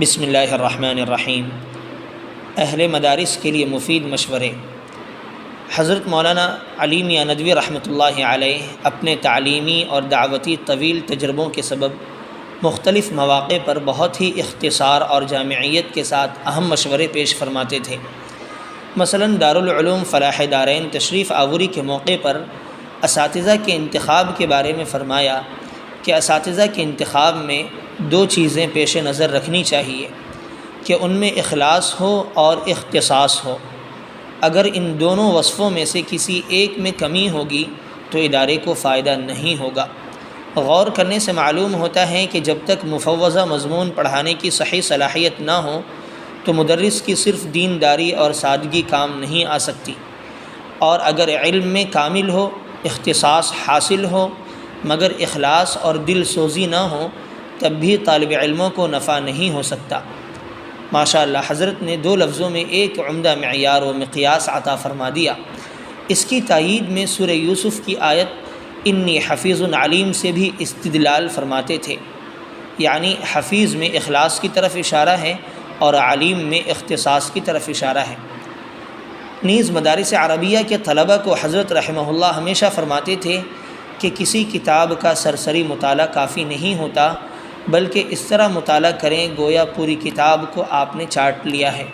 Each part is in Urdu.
بسم اللہ الرحمن الرحیم۔ اہل مدارس کے لیے مفید مشورے۔ حضرت مولانا علی میاں ندوی رحمۃ اللہ علیہ اپنے تعلیمی اور دعوتی طویل تجربوں کے سبب مختلف مواقع پر بہت ہی اختصار اور جامعیت کے ساتھ اہم مشورے پیش فرماتے تھے۔ مثلاً دارالعلوم فلاح دارین تشریف آوری کے موقع پر اساتذہ کے انتخاب کے بارے میں فرمایا کہ اساتذہ کے انتخاب میں دو چیزیں پیش نظر رکھنی چاہیے کہ ان میں اخلاص ہو اور اختصاص ہو۔ اگر ان دونوں وصفوں میں سے کسی ایک میں کمی ہوگی تو ادارے کو فائدہ نہیں ہوگا۔ غور کرنے سے معلوم ہوتا ہے کہ جب تک مفوضہ مضمون پڑھانے کی صحیح صلاحیت نہ ہو تو مدرس کی صرف دینداری اور سادگی کام نہیں آ سکتی، اور اگر علم میں کامل ہو، اختصاص حاصل ہو مگر اخلاص اور دل سوزی نہ ہو تب بھی طالب علموں کو نفع نہیں ہو سکتا۔ ماشاء اللہ، حضرت نے دو لفظوں میں ایک عمدہ معیار و مقیاس عطا فرما دیا۔ اس کی تائید میں سورہ یوسف کی آیت انی حفیظ علیم سے بھی استدلال فرماتے تھے، یعنی حفیظ میں اخلاص کی طرف اشارہ ہے اور علیم میں اختصاص کی طرف اشارہ ہے۔ نیز مدارس عربیہ کے طلبہ کو حضرت رحمہ اللہ ہمیشہ فرماتے تھے کہ کسی کتاب کا سرسری مطالعہ کافی نہیں ہوتا، بلکہ اس طرح مطالعہ کریں گویا پوری کتاب کو آپ نے چاٹ لیا ہے۔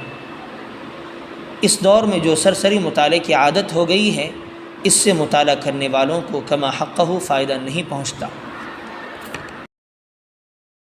اس دور میں جو سرسری مطالعے کی عادت ہو گئی ہے، اس سے مطالعہ کرنے والوں کو کما حقہ فائدہ نہیں پہنچتا۔